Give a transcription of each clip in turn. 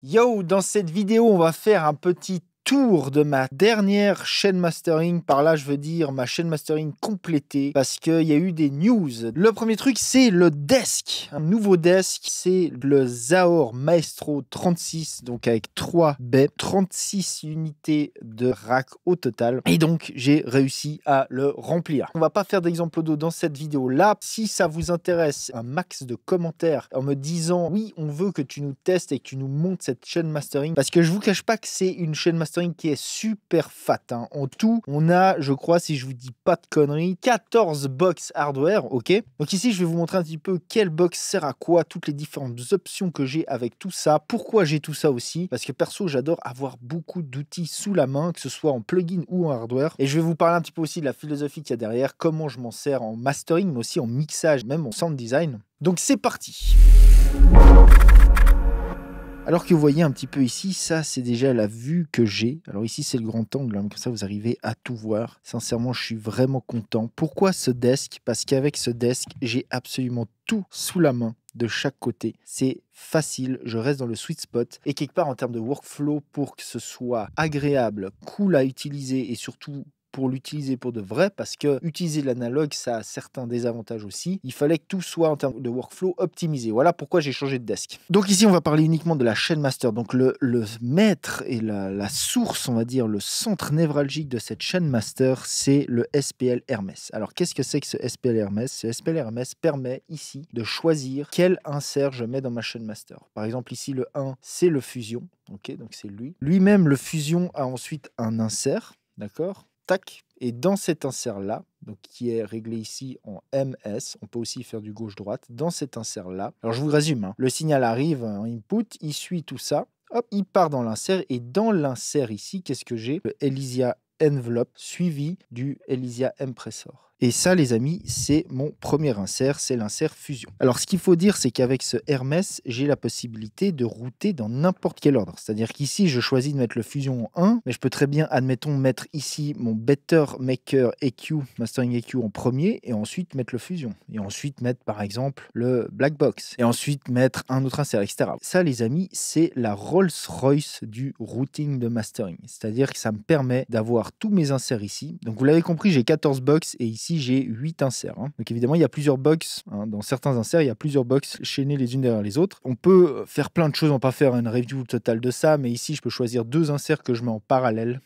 Yo, dans cette vidéo, on va faire un petit tour de ma dernière chaîne mastering. Par là, je veux dire ma chaîne mastering complétée parce qu'il y a eu des news. Le premier truc, c'est le desk. Un nouveau desk, c'est le Zaor Maestro 36, donc avec 3 baies, 36 unités de rack au total. Et donc, j'ai réussi à le remplir. On va pas faire d'exemple audio dans cette vidéo-là. Si ça vous intéresse, un max de commentaires en me disant oui, on veut que tu nous testes et que tu nous montres cette chaîne mastering, parce que je vous cache pas que c'est une chaîne mastering qui est super fat. En tout, on a, je crois, si je vous dis pas de conneries, 14 box hardware, ok. Donc ici, je vais vous montrer un petit peu quelle box sert à quoi, toutes les différentes options que j'ai avec tout ça, pourquoi j'ai tout ça aussi, parce que perso, j'adore avoir beaucoup d'outils sous la main, que ce soit en plugin ou en hardware. Et je vais vous parler un petit peu aussi de la philosophie qu'il y a derrière, comment je m'en sers en mastering, mais aussi en mixage, même en sound design. Donc c'est parti. Alors que vous voyez un petit peu ici, ça c'est déjà la vue que j'ai. Alors ici c'est le grand angle, hein, comme ça vous arrivez à tout voir. Sincèrement, je suis vraiment content. Pourquoi ce desk? Parce qu'avec ce desk, j'ai absolument tout sous la main de chaque côté. C'est facile, je reste dans le sweet spot. Et quelque part en termes de workflow, pour que ce soit agréable, cool à utiliser et surtout pour l'utiliser pour de vrai, parce que utiliser l'analogue, ça a certains désavantages aussi. Il fallait que tout soit en termes de workflow optimisé. Voilà pourquoi j'ai changé de desk. Donc ici, on va parler uniquement de la chaîne master. Donc le maître et la source, on va dire, le centre névralgique de cette chaîne master, c'est le SPL Hermès. Alors qu'est-ce que c'est que ce SPL Hermès? Ce SPL Hermès permet ici de choisir quel insert je mets dans ma chaîne master. Par exemple, ici, le 1, c'est le Fusion. Ok, donc c'est lui. Lui-même, le Fusion a ensuite un insert. D'accord? Tac. Et dans cet insert-là, donc qui est réglé ici en MS, on peut aussi faire du gauche-droite, dans cet insert-là, alors je vous résume, hein, le signal arrive en input, il suit tout ça, hop, il part dans l'insert, et dans l'insert ici, qu'est-ce que j'ai? Le Elysia Envelope suivi du Elysia Mpressor. Et ça, les amis, c'est mon premier insert, c'est l'insert Fusion. Alors, ce qu'il faut dire, c'est qu'avec ce Hermès, j'ai la possibilité de router dans n'importe quel ordre. C'est-à-dire qu'ici, je choisis de mettre le Fusion en 1, mais je peux très bien, admettons, mettre ici mon Better Maker EQ, Mastering EQ en premier, et ensuite mettre le Fusion. Et ensuite mettre, par exemple, le Black Box. Et ensuite mettre un autre insert, etc. Ça, les amis, c'est la Rolls-Royce du routing de mastering. C'est-à-dire que ça me permet d'avoir tous mes inserts ici. Donc, vous l'avez compris, j'ai 14 box, et ici, j'ai 8 inserts. Donc évidemment, il y a plusieurs box. Dans certains inserts, il y a plusieurs box chaînées les unes derrière les autres. On peut faire plein de choses, on va pas faire une review totale de ça, mais ici, je peux choisir 2 inserts que je mets en parallèle.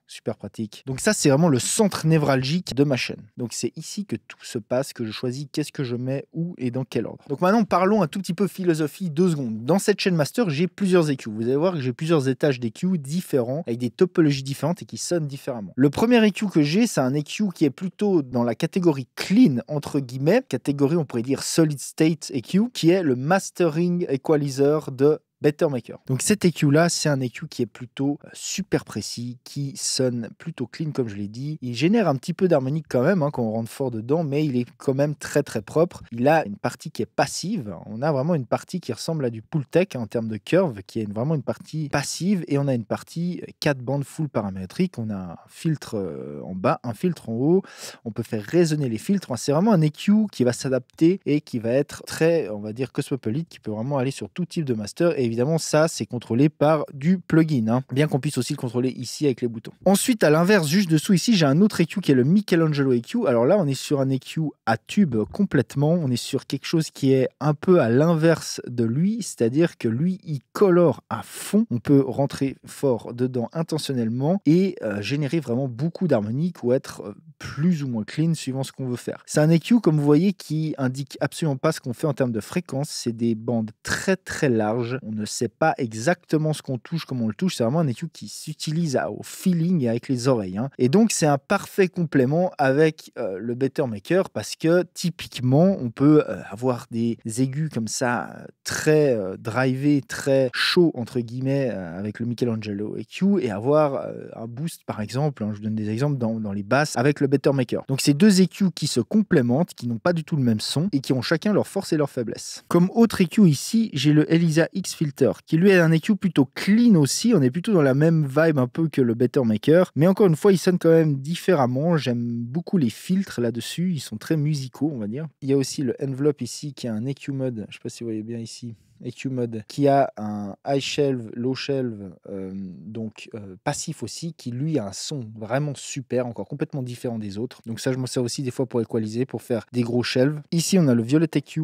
Super pratique. Donc ça, c'est vraiment le centre névralgique de ma chaîne. Donc c'est ici que tout se passe, que je choisis qu'est-ce que je mets où et dans quel ordre. Donc maintenant, parlons un tout petit peu philosophie, 2 secondes. Dans cette chaîne master, j'ai plusieurs EQ. Vous allez voir que j'ai plusieurs étages d'EQ différents, avec des topologies différentes et qui sonnent différemment. Le premier EQ que j'ai, c'est un EQ qui est plutôt dans la catégorie clean, entre guillemets, catégorie, on pourrait dire solid state EQ, qui est le mastering equalizer de Better Maker. Donc cet EQ là, c'est un EQ qui est plutôt super précis, qui sonne plutôt clean comme je l'ai dit. Il génère un petit peu d'harmonique quand même quand on rentre fort dedans, mais il est quand même très très propre. Il a une partie qui est passive. On a vraiment une partie qui ressemble à du Pultec en termes de curve, qui est vraiment une partie passive, et on a une partie 4 bandes full paramétrique. On a un filtre en bas, un filtre en haut. On peut faire résonner les filtres. C'est vraiment un EQ qui va s'adapter et qui va être très, on va dire, cosmopolite, qui peut vraiment aller sur tout type de master. Et évidemment, ça, c'est contrôlé par du plugin, bien qu'on puisse aussi le contrôler ici avec les boutons. Ensuite, à l'inverse, juste dessous, ici, j'ai un autre EQ qui est le Michelangelo EQ. Alors là, on est sur un EQ à tube complètement. On est sur quelque chose qui est un peu à l'inverse de lui, c'est-à-dire que lui, il colore à fond. On peut rentrer fort dedans intentionnellement et générer vraiment beaucoup d'harmonique ou être plus ou moins clean suivant ce qu'on veut faire. C'est un EQ, comme vous voyez, qui indique absolument pas ce qu'on fait en termes de fréquence. C'est des bandes très très larges. On ne sait pas exactement ce qu'on touche, comment on le touche. C'est vraiment un EQ qui s'utilise au feeling et avec les oreilles. Et donc, c'est un parfait complément avec le Better Maker parce que typiquement, on peut avoir des aigus comme ça, très drivés, très chauds, entre guillemets, avec le Michelangelo EQ et avoir un boost, par exemple, je vous donne des exemples dans les basses, avec le Better Maker. Donc, c'est 2 EQ qui se complémentent, qui n'ont pas du tout le même son et qui ont chacun leur force et leur faiblesse. Comme autre EQ ici, j'ai le Elysia X Filter, qui lui est un EQ plutôt clean aussi. On est plutôt dans la même vibe un peu que le Better Maker, mais encore une fois, il sonne quand même différemment. J'aime beaucoup les filtres là-dessus, ils sont très musicaux, on va dire. Il y a aussi le Envelope ici, qui a un EQ mode, je ne sais pas si vous voyez bien ici, EQ Mode, qui a un high shelve, low shelve, passif aussi, qui lui a un son vraiment super, encore complètement différent des autres. Donc ça, je m'en sers aussi des fois pour équaliser, pour faire des gros shelves. Ici, on a le Violet EQ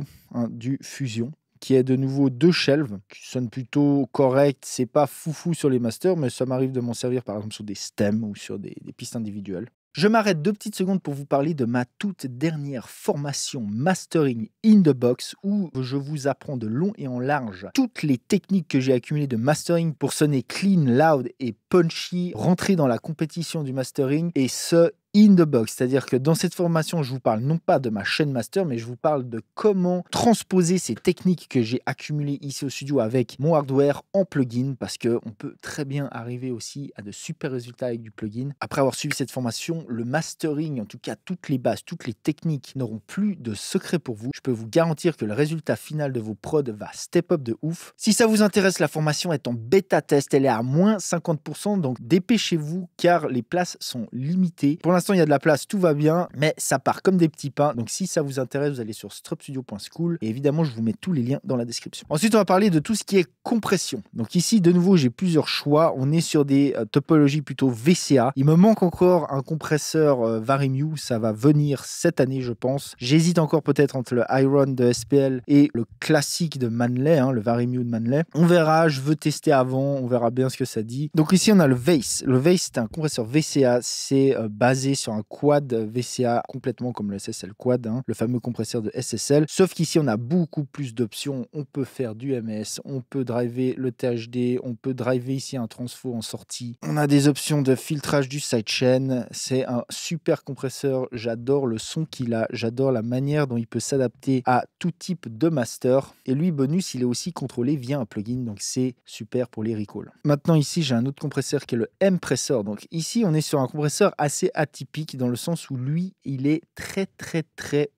du Fusion, qui est de nouveau 2 shelves, qui sonnent plutôt correct. C'est pas foufou sur les masters, mais ça m'arrive de m'en servir par exemple sur des stems ou sur des pistes individuelles. Je m'arrête 2 petites secondes pour vous parler de ma toute dernière formation Mastering in the Box, où je vous apprends de long et en large toutes les techniques que j'ai accumulées de mastering pour sonner clean, loud et punchy, rentrer dans la compétition du mastering, et ce in the box, c'est-à-dire que dans cette formation, je vous parle non pas de ma chaîne master, mais je vous parle de comment transposer ces techniques que j'ai accumulées ici au studio avec mon hardware en plugin, parce qu'on peut très bien arriver aussi à de super résultats avec du plugin. Après avoir suivi cette formation, le mastering, en tout cas toutes les bases, toutes les techniques n'auront plus de secret pour vous. Je peux vous garantir que le résultat final de vos prods va step up de ouf. Si ça vous intéresse, la formation est en bêta test, elle est à moins 50%, donc dépêchez-vous car les places sont limitées. Pour l'instant, il y a de la place, tout va bien, mais ça part comme des petits pains. Donc si ça vous intéresse, vous allez sur strupstudio.school et évidemment, je vous mets tous les liens dans la description. Ensuite, on va parler de tout ce qui est compression. Donc ici, de nouveau, j'ai plusieurs choix. On est sur des topologies plutôt VCA. Il me manque encore un compresseur Varimu, ça va venir cette année, je pense. J'hésite encore peut-être entre le Iron de SPL et le classique de Manley, le Varimu de Manley. On verra, je veux tester avant, on verra bien ce que ça dit. Donc ici, on a le Vase. Le Vase, c'est un compresseur VCA, c'est basé sur un quad VCA complètement comme le SSL quad, le fameux compresseur de SSL. Sauf qu'ici, on a beaucoup plus d'options. On peut faire du MS, on peut driver le THD, on peut driver ici un transfo en sortie. On a des options de filtrage du sidechain. C'est un super compresseur. J'adore le son qu'il a. J'adore la manière dont il peut s'adapter à tout type de master. Et lui, bonus, il est aussi contrôlé via un plugin. Donc, c'est super pour les recalls. Maintenant, ici, j'ai un autre compresseur qui est le M-Pressor. Donc, ici, on est sur un compresseur assez atypique dans le sens où lui, il est très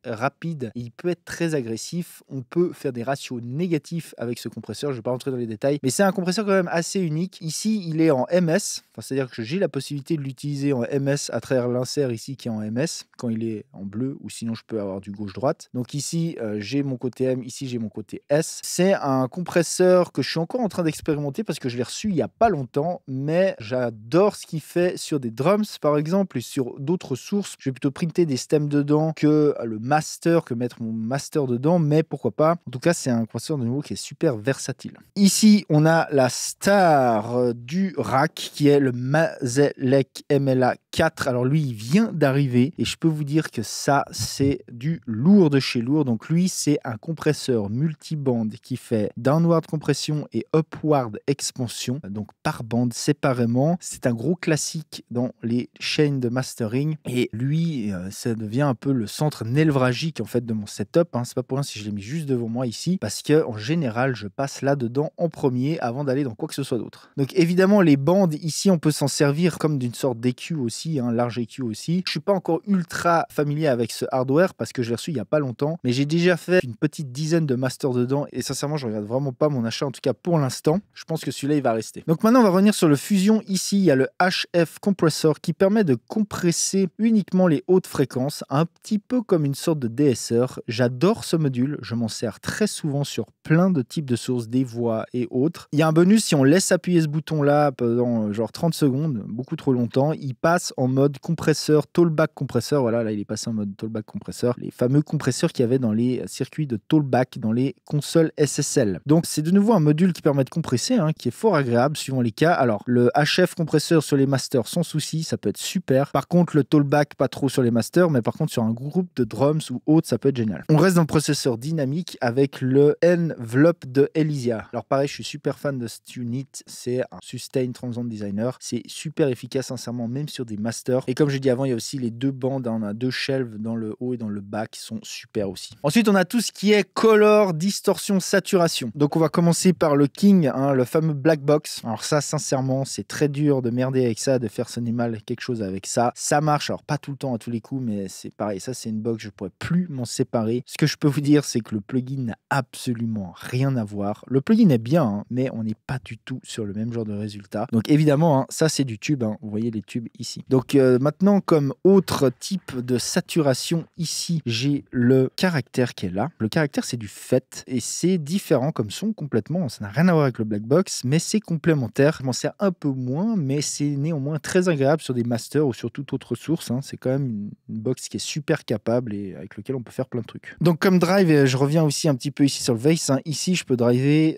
rapide. Il peut être très agressif. On peut faire des ratios négatifs avec ce compresseur. Je ne vais pas rentrer dans les détails, mais c'est un compresseur quand même assez unique. Ici, il est en MS, c'est-à-dire que j'ai la possibilité de l'utiliser en MS à travers l'insert ici qui est en MS quand il est en bleu, ou sinon je peux avoir du gauche-droite. Donc ici, j'ai mon côté M, ici j'ai mon côté S. C'est un compresseur que je suis encore en train d'expérimenter parce que je l'ai reçu il n'y a pas longtemps, mais j'adore ce qu'il fait sur des drums par exemple et sur d'autres sources. Je vais plutôt printer des stems dedans que le master, que mettre mon master dedans, mais pourquoi pas. En tout cas, c'est un compresseur de nouveau qui est super versatile. Ici, on a la star du rack qui est le Mazelec MLA 4. Alors lui, il vient d'arriver et je peux vous dire que ça, c'est du lourd de chez lourd. Donc lui, c'est un compresseur multiband qui fait downward compression et upward expansion, donc par bande séparément. C'est un gros classique dans les chaînes de mastering et lui, ça devient un peu le centre névralgique en fait de mon setup. C'est pas pour rien si je l'ai mis juste devant moi ici, parce que en général, je passe là-dedans en premier avant d'aller dans quoi que ce soit d'autre. Donc évidemment, les bandes ici, on peut s'en servir comme d'une sorte d'EQ aussi, large EQ aussi. Je suis pas encore ultra familier avec ce hardware parce que je l'ai reçu il y a pas longtemps, mais j'ai déjà fait une petite dizaine de masters dedans et sincèrement, je regrette vraiment pas mon achat, en tout cas pour l'instant. Je pense que celui-là, il va rester. Donc maintenant, on va revenir sur le Fusion. Ici, il y a le HF Compressor qui permet de compresser uniquement les hautes fréquences, un petit peu comme une sorte de DSR. J'adore ce module, je m'en sers très souvent sur plein de types de sources, des voix et autres. Il y a un bonus, si on laisse appuyer ce bouton-là pendant genre 30 secondes, beaucoup trop longtemps, il passe en mode compresseur, Tollback compresseur. Voilà, là il est passé en mode Tollback compresseur. Les fameux compresseurs qu'il y avait dans les circuits de Tollback, dans les consoles SSL. Donc c'est de nouveau un module qui permet de compresser, qui est fort agréable suivant les cas. Alors le HF compresseur sur les masters sans souci, ça peut être super. Par contre le Tollback pas trop sur les masters, mais par contre sur un groupe de drums ou autre, ça peut être génial. On reste dans le processeur dynamique avec le Envelope de Elysia. Alors pareil, je suis super fan de cette unit, c'est un Sustain Transient Designer, c'est super efficace sincèrement même sur des masters. Et comme j'ai dit avant, il y a aussi les deux bandes, on a deux shelves dans le haut et dans le bas qui sont super aussi. Ensuite, on a tout ce qui est color, distorsion, saturation. Donc on va commencer par le King, le fameux Black Box. Alors ça, sincèrement, c'est très dur de merder avec ça, de faire sonner mal quelque chose avec ça. Ça marche, alors pas tout le temps à tous les coups, mais c'est pareil, ça c'est une box, je pourrais plus m'en séparer. Ce que je peux vous dire, c'est que le plugin n'a absolument rien à voir. Le plugin est bien, mais on n'est pas du tout sur le même genre de résultat. Donc évidemment, ça c'est du tube, vous voyez les tubes ici. Donc maintenant, comme autre type de saturation ici, j'ai le caractère qui est là. Le caractère, c'est du FET et c'est différent comme son complètement. Ça n'a rien à voir avec le black box, mais c'est complémentaire. Je m'en sers un peu moins, mais c'est néanmoins très agréable sur des masters ou sur toute autre source. C'est quand même une box qui est super capable et avec lequel on peut faire plein de trucs. Donc comme drive, je reviens aussi un petit peu ici sur le Vase. Ici, je peux driver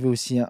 aussi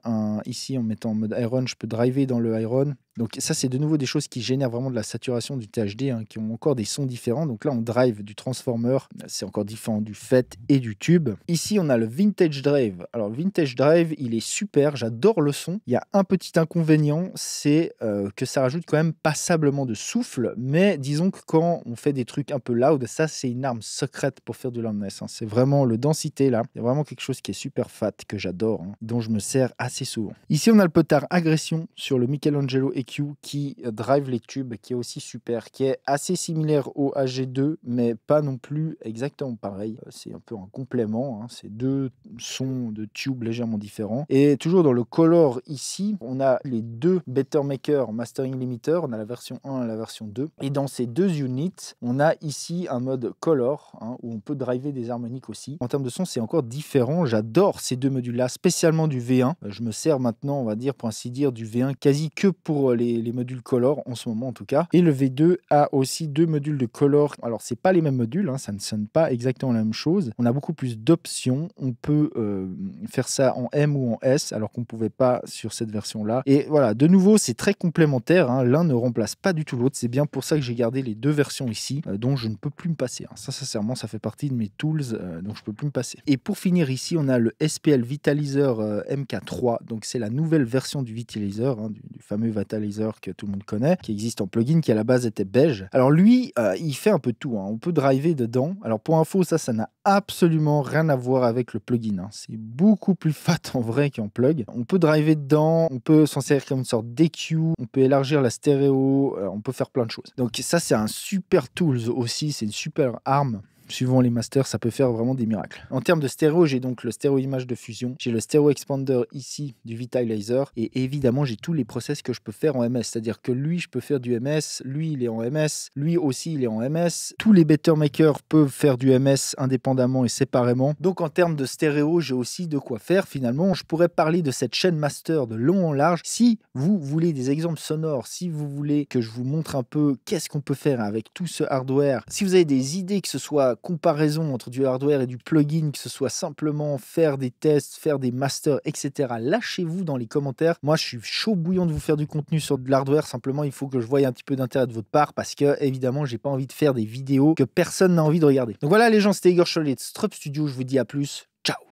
ici en mettant en mode Iron, je peux driver dans le Iron. Donc ça, c'est de nouveau des choses qui génèrent vraiment de la saturation du THD, qui ont encore des sons différents. Donc là, on drive du transformer, c'est encore différent du FET et du tube. Ici, on a le Vintage Drive. Alors le Vintage Drive, il est super, j'adore le son. Il y a un petit inconvénient, c'est que ça rajoute quand même passablement de souffle, mais disons que quand on fait des trucs un peu loud, ça, c'est une arme secrète pour faire du loudness. C'est vraiment le densité là. Il y a vraiment quelque chose qui est super fat, que j'adore, dont je me sers assez souvent. Ici, on a le potard Agression sur le Michelangelo EQ qui drive les tubes, qui est aussi super, qui est assez similaire au AG2, mais pas non plus exactement pareil. C'est un peu un complément, c'est deux sons de tubes légèrement différents. Et toujours dans le color ici, on a les deux Better Maker Mastering Limiter, on a la version 1 et la version 2. Et dans ces deux units, on a ici un mode color, où on peut driver des harmoniques aussi. En termes de son, c'est encore différent. J'adore ces deux modules-là, spécialement du V1. Je me sers maintenant, on va dire, pour ainsi dire, du V1 quasi que pour les modules color, en ce moment en tout cas. Et le V2 a aussi deux modules de color. Alors, c'est pas les mêmes modules, ça ne sonne pas exactement la même chose. On a beaucoup plus d'options. On peut faire ça en M ou en S, alors qu'on ne pouvait pas sur cette version-là. Et voilà, de nouveau, c'est très complémentaire. L'un ne remplace pas du tout l'autre. C'est bien pour ça que j'ai gardé les deux versions ici, dont je ne peux plus me passer. Ça, sincèrement, ça fait partie de mes tools, donc je ne peux plus me passer. Et pour finir ici, on a le SPL Vitalizer MK3. Donc, c'est la nouvelle version du Vitalizer, du fameux Vitalizer que tout le monde connaît, qui existe en plugin, qui à la base était beige. Alors lui, il fait un peu tout. On peut driver dedans. Alors pour info, ça n'a absolument rien à voir avec le plugin. C'est beaucoup plus fat en vrai qu'en plug. On peut driver dedans, on peut s'en servir comme une sorte d'EQ, on peut élargir la stéréo, on peut faire plein de choses. Donc ça, c'est un super tools aussi, c'est une super arme. Suivant les masters, ça peut faire vraiment des miracles. En termes de stéréo, j'ai donc le stéréo image de fusion. J'ai le stéréo expander ici du Vitalizer. Et évidemment, j'ai tous les process que je peux faire en MS. C'est-à-dire que lui, je peux faire du MS. Lui, il est en MS. Lui aussi, il est en MS. Tous les better makers peuvent faire du MS indépendamment et séparément. Donc, en termes de stéréo, j'ai aussi de quoi faire. Finalement, je pourrais parler de cette chaîne master de long en large. Si vous voulez des exemples sonores, si vous voulez que je vous montre un peu qu'est-ce qu'on peut faire avec tout ce hardware, si vous avez des idées, que ce soit comparaison entre du hardware et du plugin, que ce soit simplement faire des tests, faire des masters, etc. Lâchez-vous dans les commentaires. Moi, je suis chaud bouillant de vous faire du contenu sur de l'hardware. Simplement, il faut que je voie un petit peu d'intérêt de votre part parce que, évidemment, j'ai pas envie de faire des vidéos que personne n'a envie de regarder. Donc voilà, les gens, c'était Igor Cholet de Strup Studio. Je vous dis à plus. Ciao.